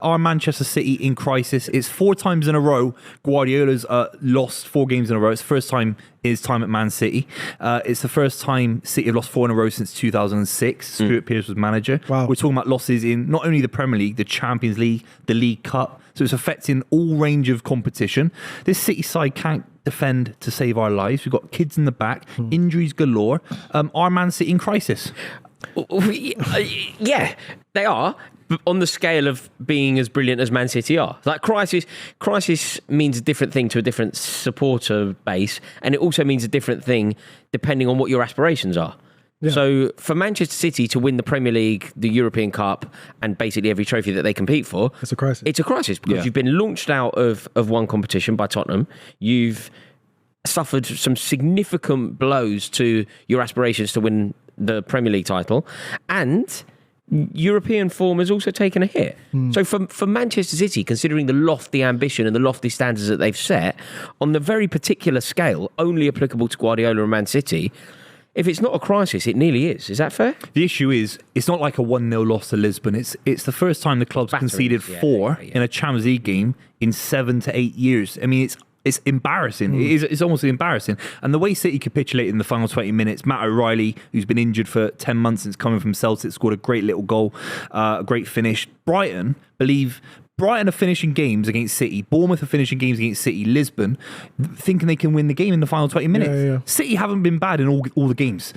Are Manchester City in crisis? It's 4 times in a row Guardiola's lost 4 games in a row. It's the first time in his time at Man City. It's the first time City have lost 4 in a row since 2006. Stuart Pearce was manager. Wow. We're talking about losses in not only the Premier League, the Champions League, the League Cup. So it's affecting all range of competition. This City side can't defend to save our lives. We've got kids in the back, injuries galore. Are Man City in crisis? Yeah, they are. On the scale of being as brilliant as Man City are. Like crisis means a different thing to a different supporter base, and it also means a different thing depending on what your aspirations are. Yeah. So for Manchester City to win the Premier League, the European Cup, and basically every trophy that they compete for, it's a crisis. It's a crisis because you've been launched out of one competition by Tottenham. You've suffered some significant blows to your aspirations to win the Premier League title, and European form has also taken a hit. So for Manchester City, considering the lofty ambition and the lofty standards that they've set, on the very particular scale, only applicable to Guardiola and Man City, if it's not a crisis, it nearly is. Is that fair? The issue is, it's not like a 1-0 loss to Lisbon. It's the first time the club's conceded 4 in a Champions League game in 7 to 8 years. I mean, it's embarrassing. It's almost embarrassing. And the way City capitulated in the final 20 minutes, Matt O'Reilly, who's been injured for 10 months since coming from Celtic, scored a great little goal, a great finish. Brighton are finishing games against City. Bournemouth are finishing games against City. Lisbon, thinking they can win the game in the final 20 minutes. Yeah. City haven't been bad in all the games.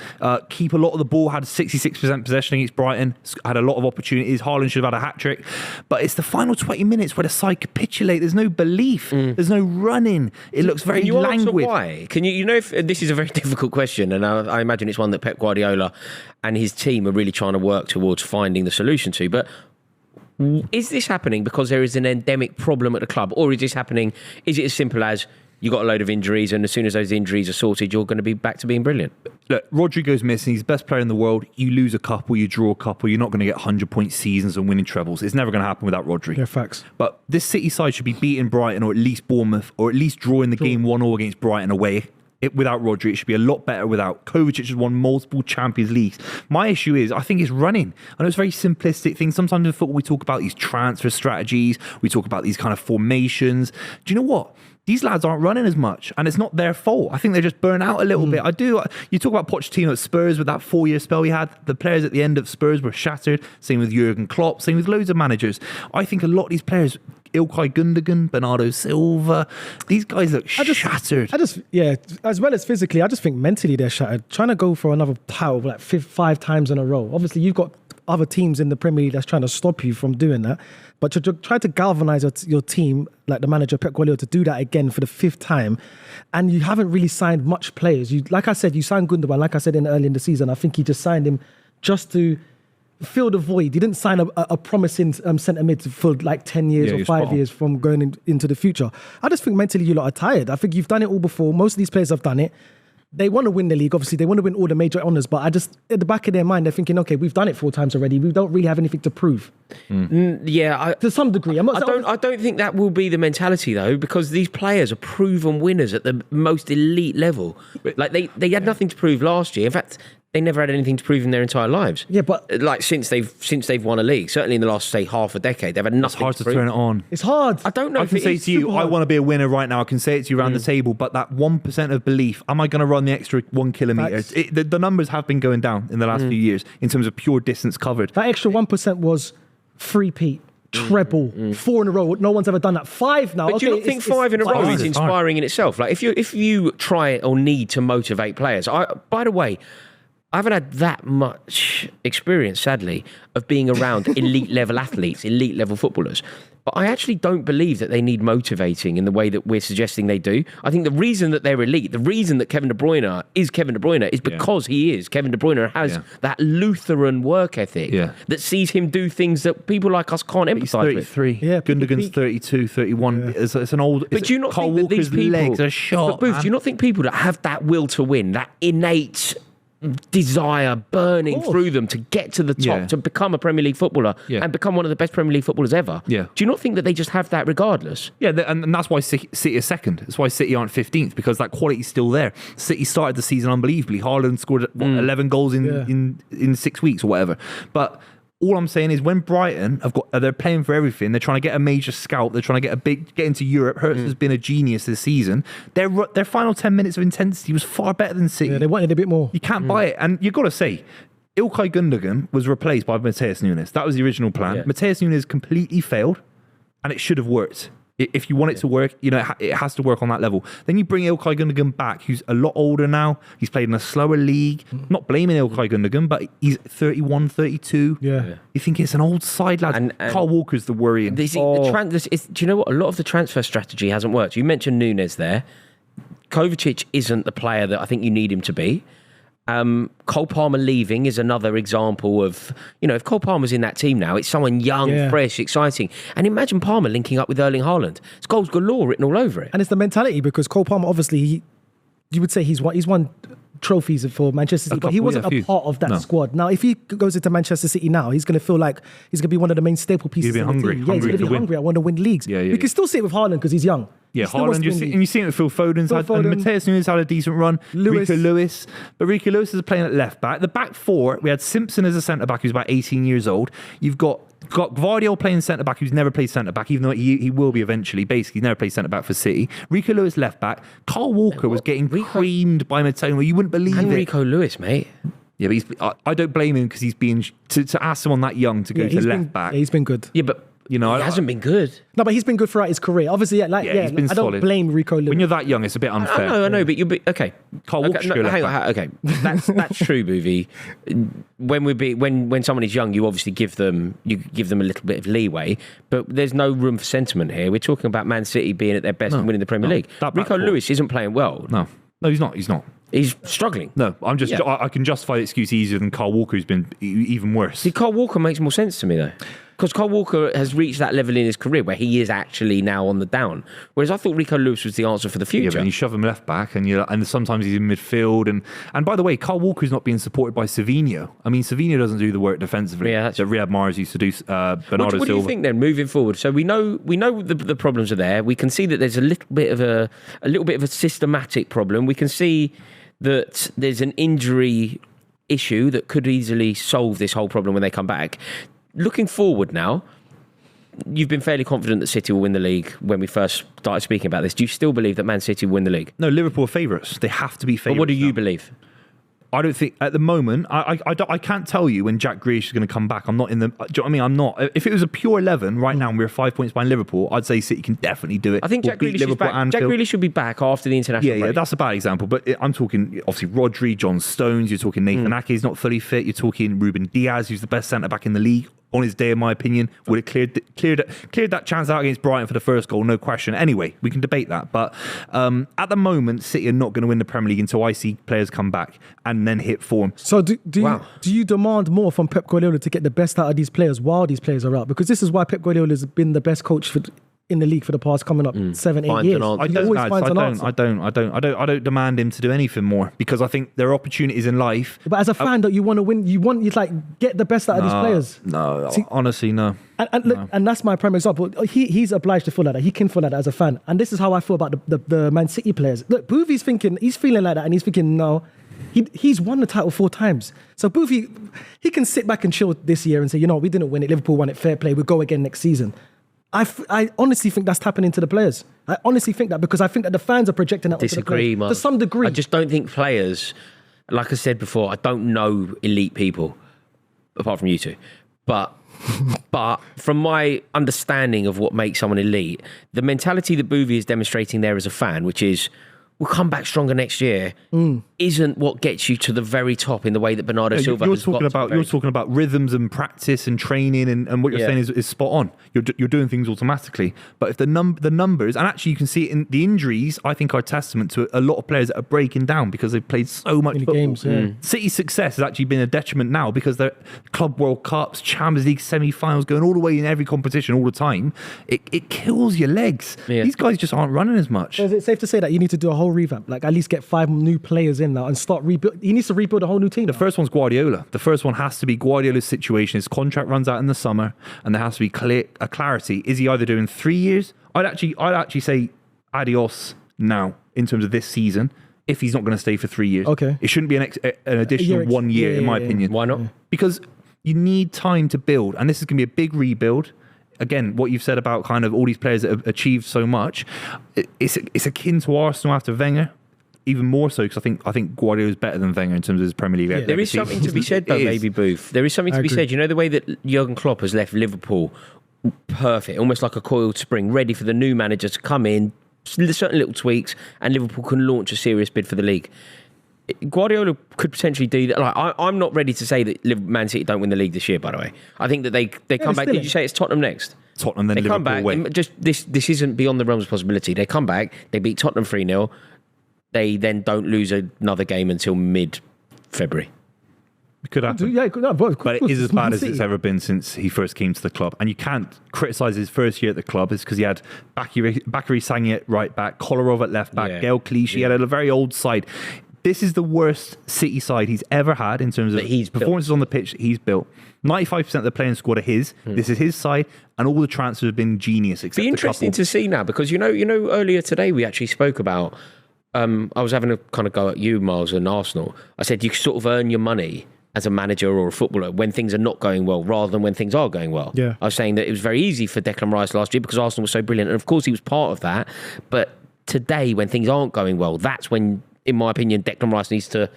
Keep a lot of the ball, had 66% possession against Brighton, had a lot of opportunities. Haaland should have had a hat-trick. But it's the final 20 minutes where the side capitulate. There's no belief. There's no running. It looks very languid. Why? Can you know if this is a very difficult question, and I imagine it's one that Pep Guardiola and his team are really trying to work towards finding the solution to, but is this happening because there is an endemic problem at the club, or is it as simple as you got a load of injuries and as soon as those injuries are sorted, you're going to be back to being brilliant? Look, Rodrigo's missing. He's the best player in the world. You lose a couple, you draw a couple, you're not going to get 100-point seasons and winning trebles. It's never going to happen without Rodri. Yeah, facts. But this City side should be beating Brighton or at least Bournemouth, or at least drawing the game 1-0 against Brighton away. Without Rodri, it should be a lot better without. Kovacic has won multiple Champions Leagues. My issue is, I think it's running. I know it's a very simplistic thing. Sometimes in football, we talk about these transfer strategies. We talk about these kind of formations. Do you know what? These lads aren't running as much, and it's not their fault. I think they're just burnt out a little bit. You talk about Pochettino at Spurs with that 4-year spell he had. The players at the end of Spurs were shattered. Same with Jurgen Klopp. Same with loads of managers. I think a lot of these players, Ilkay Gundogan, Bernardo Silva, these guys look shattered. As well as physically, I just think mentally they're shattered. Trying to go for another title like 5 times in a row. Obviously, you've got other teams in the Premier League that's trying to stop you from doing that. But to try to galvanise your team, like the manager Pep Guardiola, to do that again for the 5th time, and you haven't really signed much players. Like I said, you signed Gundogan. Like I said early in the season, I think he just signed him just to fill the void. He didn't sign a promising centre mid for like 10 years or 5 years from going into the future. I just think mentally you lot are tired. I think you've done it all before. Most of these players have done it. They want to win the league, obviously. They want to win all the major honours, but at the back of their mind, they're thinking, okay, we've done it 4 times already. We don't really have anything to prove. To some degree. I don't think that will be the mentality, though, because these players are proven winners at the most elite level. Like, they had nothing to prove last year. In fact, they never had anything to prove in their entire lives. Yeah, but like since they've won a league, certainly in the last, say, half a decade, they've had nothing. It's hard to prove. turn it on. It's hard. I don't know. I can say to you, I want to be a winner right now. I can say it to you around the table, but that 1% of belief, am I going to run the extra 1 kilometre? The numbers have been going down in the last few years in terms of pure distance covered. That extra 1% was 3-peat. Treble, 4 in a row. No one's ever done that. 5 now. But do you not think 5 in a row is inspiring in itself? Like if you try or need to motivate players. By the way, I haven't had that much experience, sadly, of being around elite level athletes, elite level footballers. But I actually don't believe that they need motivating in the way that we're suggesting they do. I think the reason that they're elite, the reason that Kevin De Bruyne is Kevin De Bruyne is because he is. Kevin De Bruyne has that Lutheran work ethic that sees him do things that people like us can't empathise with. 33. Yeah, Gundogan's 32, 31. Yeah. It's an old... But do you not think that these people... legs are shot, but Booth, do you not think people that have that will to win, that innate desire burning through them to get to the top, to become a Premier League footballer and become one of the best Premier League footballers ever. Do you not think that they just have that regardless? Yeah, and that's why City is second. That's why City aren't 15th, because that quality's still there. City started the season unbelievably. Haaland scored 11 goals in 6 weeks or whatever. But All I'm saying is when Brighton they're playing for everything. They're trying to get a major scout. They're trying to get into Europe. Hurts has been a genius this season. Their final 10 minutes of intensity was far better than City. Yeah, they wanted a bit more. You can't buy it. And you've got to say, Ilkay Gundogan was replaced by Matheus Nunes. That was the original plan. Yeah. Matheus Nunes completely failed, and it should have worked. If you want it to work, it has to work on that level. Then you bring Ilkay Gundogan back, who's a lot older now. He's played in a slower league. Not blaming Ilkay Gundogan, but he's 31, 32. Yeah. You think it's an old side lad. And Kyle Walker's the worrying. Do you know what? A lot of the transfer strategy hasn't worked. You mentioned Nunes there. Kovacic isn't the player that I think you need him to be. Cole Palmer leaving is another example of, if Cole Palmer's in that team now, it's someone young, fresh, exciting. And imagine Palmer linking up with Erling Haaland. It's goals galore written all over it. And it's the mentality, because Cole Palmer, obviously, you would say he's won trophies for Manchester City, but he wasn't a part of that squad. Now, if he goes into Manchester City now, he's going to feel like he's going to be one of the main staple pieces of the team. Yeah, he's going to be hungry. I want to win leagues. We can still see it with Haaland because he's young. Yeah, Haaland, you see it with Phil Foden's and Matheus Nunes had a decent run. Rico Lewis. But Rico Lewis is playing at left back. The back four, we had Simpson as a centre back who's about 18 years old. You've got Guardiola playing centre back who's never played centre back, even though he will be eventually. Basically, he's never played centre back for City. Rico Lewis left back. Kyle Walker was getting creamed by Matone. You wouldn't believe it. Rico Lewis, mate. Yeah, but I don't blame him because he's being to ask someone that young to go to left back. Yeah, he's been good. Yeah, but he hasn't been good. No, but he's been good throughout his career. Obviously, he's been I don't solid. Blame Rico Lewis. When you're that young, it's a bit unfair. I know, but you'll be okay. Kyle Walker should go left back. Okay, that's true, Buvey. When someone is young, you obviously give them a little bit of leeway, but there's no room for sentiment here. We're talking about Man City being at their best and winning the Premier League. Rico Lewis isn't playing well. No, he's not. He's struggling. No, I can justify the excuse easier than Kyle Walker, who's been even worse. See, Kyle Walker makes more sense to me, though. Because Kyle Walker has reached that level in his career where he is actually now on the down. Whereas I thought Rico Lewis was the answer for the future. Yeah, but you shove him left back and sometimes he's in midfield. And by the way, Kyle Walker's not being supported by Savinho. I mean, Savinho doesn't do the work defensively. Yeah, that's Riyad Mahrez used to do Bernardo Silva. What do you think then, moving forward? So we know the problems are there. We can see that there's a little bit of a systematic problem. We can see that there's an injury issue that could easily solve this whole problem when they come back. Looking forward now, you've been fairly confident that City will win the league when we first started speaking about this. Do you still believe that Man City will win the league? No, Liverpool are favourites. They have to be favourites. But what do you believe? I don't think at the moment. I can't tell you when Jack Grealish is going to come back. I'm not in the. Do you know what I mean? I'm not. If it was a pure 11 right now and we're 5 points behind Liverpool, I'd say City can definitely do it. I think Jack Grealish is back. Jack Grealish should be back after the international break. Yeah, that's a bad example. But I'm talking obviously Rodri, John Stones. You're talking Nathan Ake's not fully fit. You're talking Ruben Diaz, who's the best centre back in the league. On his day, in my opinion, would have cleared that chance out against Brighton for the first goal, no question. Anyway, we can debate that. But at the moment, City are not going to win the Premier League until I see players come back and then hit form. So do you demand more from Pep Guardiola to get the best out of these players while these players are out? Because this is why Pep Guardiola has been the best coach in the league for the past 7-8 years. I don't demand him to do anything more because I think there are opportunities in life. But as a fan, don't you want to win? You get the best out of these players. No, honestly, no. And that's my prime example. He's obliged to feel like that. He can feel like that as a fan. And this is how I feel about the Man City players. Look, Buvey's feeling like that, and he's thinking, no. He's won the title 4 times. So Buvey, he can sit back and chill this year and say, we didn't win it. Liverpool won it. Fair play. We'll go again next season. I honestly think that's happening to the players. I honestly think that because I think that the fans are projecting that onto the players to some degree. I just don't think players, like I said before, I don't know elite people apart from you two. But from my understanding of what makes someone elite, the mentality that Buvey is demonstrating there as a fan, which is we'll come back stronger next year, isn't what gets you to the very top in the way that Bernardo Silva has got to the very top. You're talking about rhythms and practice and training and what you're saying is spot on. You're doing things automatically. But if the numbers, and actually you can see it in the injuries, I think are a testament to a lot of players that are breaking down because they've played so much football. Games, City's success has actually been a detriment now because they're Club World Cups, Champions League semi-finals, going all the way in every competition all the time. It kills your legs. Yeah. These guys just aren't running as much. So is it safe to say that you need to do a whole revamp? Like at least get 5 new players in now and start rebuild. He needs to rebuild a whole new team. The first one's Guardiola. The first one has to be Guardiola's situation. His contract runs out in the summer, and there has to be clarity. Is he either doing 3 years? I'd actually say adios now in terms of this season. If he's not going to stay for 3 years, okay, it shouldn't be an additional 1 year in my opinion. Why not? Because You need time to build, and this is going to be a big rebuild. Again, what you've said about kind of all these players that have achieved so much, it's akin to Arsenal after Wenger. Even more so, because I think Guardiola is better than Wenger in terms of his Premier League. Yeah. There is something to be said, though, maybe, Booth. There is something to be said. You know the way that Jurgen Klopp has left Liverpool perfect, almost like a coiled spring, ready for the new manager to come in, certain little tweaks, and Liverpool can launch a serious bid for the league. Guardiola could potentially do that. Like, I'm not ready to say that Man City don't win the league this year, by the way. I think that they come back. Did you say it's Tottenham next? Tottenham, then they Liverpool come back. away. Just this isn't beyond the realms of possibility. They come back. They beat Tottenham 3-0. They then don't lose another game until mid-February. It could happen. Yeah, it could, but it is as bad as it's ever been since he first came to the club. And you can't criticise his first year at the club. It's because he had Bakary Sagna at right back, Kolarov at left back, Gael Clichy. He had a very old side. This is the worst City side he's ever had in terms of performances on the pitch that he's built. 95% of the playing squad are his. This is his side, and all the transfers have been genius. Except be interesting to see now, because you know earlier today we actually spoke about. I was having a kind of go at you, Miles, and Arsenal. I said you sort of earn your money as a manager or a footballer when things are not going well, rather than when things are going well. Yeah. I was saying that it was very easy for Declan Rice last year because Arsenal was so brilliant, and of course he was part of that. But today, when things aren't going well, that's when, in my opinion, Declan Rice needs to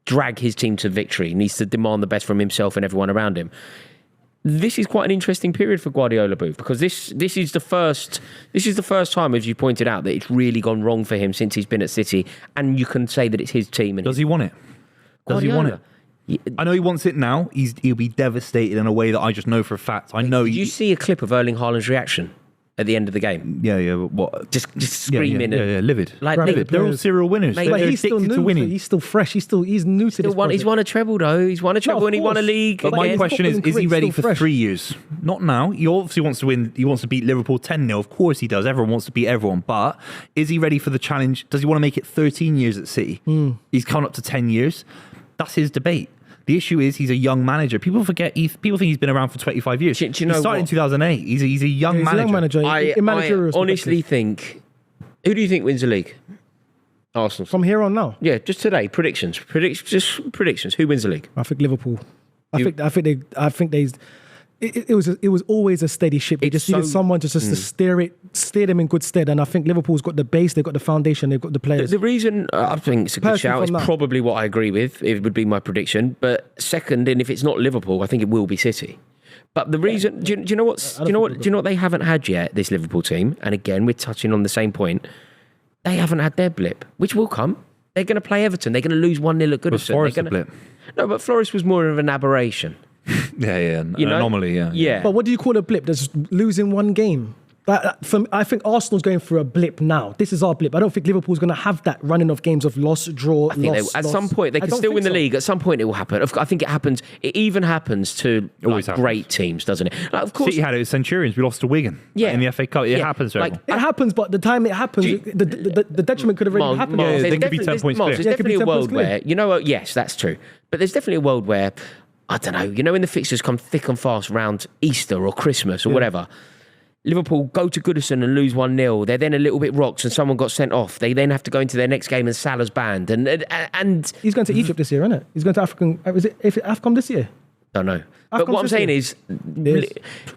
drag his team to victory, needs to demand the best from himself and everyone around him. This is quite an interesting period for Guardiola, Booth, because this is the first time, as you pointed out, that it's really gone wrong for him since he's been at City, and you can say that it's his team. And does he want it? Does he want it? I know he wants it now. He'll be devastated in a way that I just know for a fact. I know. Did you see a clip of Erling Haaland's reaction at the end of the game? Yeah. What? Just screaming. Yeah, livid. Like livid. They're all serial winners. Mate, But They're he's still addicted new. to winning. He's still fresh. He's new to this. He's won a treble, though. He's won a treble and he won a league. But my again. question is he Footballing ready career's for still fresh. 3 years? Not now. He obviously wants to win. He wants to beat Liverpool 10-0. Of course he does. Everyone wants to beat everyone. But is he ready for the challenge? Does he want to make it 13 years at City? He's coming up to 10 years. That's his debate. The issue is he's a young manager. People forget. People think he's been around for 25 years. Do you know he started in 2008. He's a young manager. I honestly think. Who do you think wins the league? Arsenal. From here on now, Yeah, just today. Predictions. Predictions. Who wins the league? I think Liverpool. I think they. It was always a steady ship. They just needed someone just to steer them in good stead. And I think Liverpool's got the base, they've got the foundation, they've got the players. The reason I think it's a good shout is probably what I agree with. It would be my prediction. But second, and if it's not Liverpool, I think it will be City. But the reason, do you know what they haven't had yet? This Liverpool team, and again, we're touching on the same point. They haven't had their blip, which will come. They're going to play Everton. They're going to lose 1-0 at Goodison. Forest a blip. No, but Forest was more of an aberration. Yeah, an anomaly. Yeah. But what do you call a blip? Just losing one game. I think Arsenal's going through a blip now. This is our blip. I don't think Liverpool's going to have that running of games of loss, draw, loss. At some point, they can still win the league. At some point, it will happen. I think it happens. It even happens to great teams, doesn't it? Like, of course, City had it with Centurions. We lost to Wigan in the FA Cup. It happens. It happens, but the time it happens, the detriment could have already happened. They could be 10 points clear. There's definitely a world where, yes, that's true. But there's definitely a world where, I don't know, when the fixtures come thick and fast around Easter or Christmas or whatever, Liverpool go to Goodison and lose 1-0. They're then a little bit rocked and someone got sent off. They then have to go into their next game and Salah's banned. And he's going to Egypt this year, isn't it? He's going to African. Is it AFCON this year? Don't know. But what I'm saying is,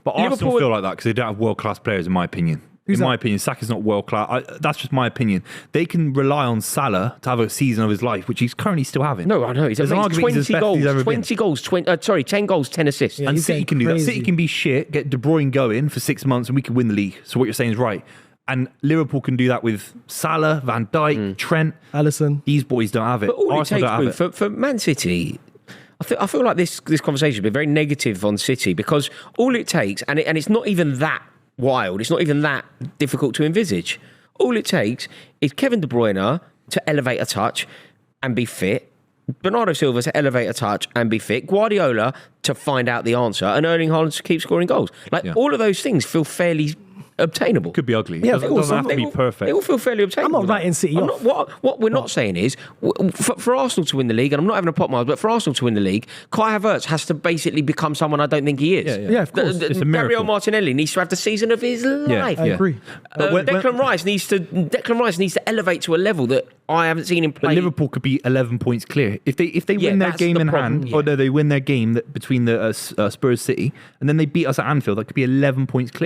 but Arsenal feel like that because they don't have world-class players, in my opinion. My opinion, Saka's not world class. That's just my opinion. They can rely on Salah to have a season of his life, which he's currently still having. No, I know. He's 10 goals, 10 assists. Yeah, and City can do that. City can be shit, get De Bruyne going for 6 months, and we can win the league. So what you're saying is right. And Liverpool can do that with Salah, Van Dijk, Trent, Alisson. These boys don't have it. But all Arsenal it takes, for Man City, I feel like this conversation has been very negative on City because all it takes, and it's not even that wild, it's not even that difficult to envisage. All it takes is Kevin De Bruyne to elevate a touch and be fit, Bernardo Silva to elevate a touch and be fit, Guardiola to find out the answer, and Erling Haaland to keep scoring goals. All of those things feel fairly obtainable. Could be ugly. Yeah, It of course. doesn't have to be perfect. They all feel fairly obtainable. I'm not writing City I'm off. not- what we're not saying is, for Arsenal to win the league, and I'm not having a pot miles, but for Arsenal to win the league, Kai Havertz has to basically become someone I don't think he is. Yeah. Yeah, of course. It's a Gabriel miracle. Martinelli needs to have the season of his life. I agree. Declan Rice needs to elevate to a level that I haven't seen him play. But Liverpool could be 11 points clear if they Yeah, win their that's game the in problem, hand, yeah. or no, they win their game between the Spurs City, and then they beat us at Anfield. That could be 11 points clear.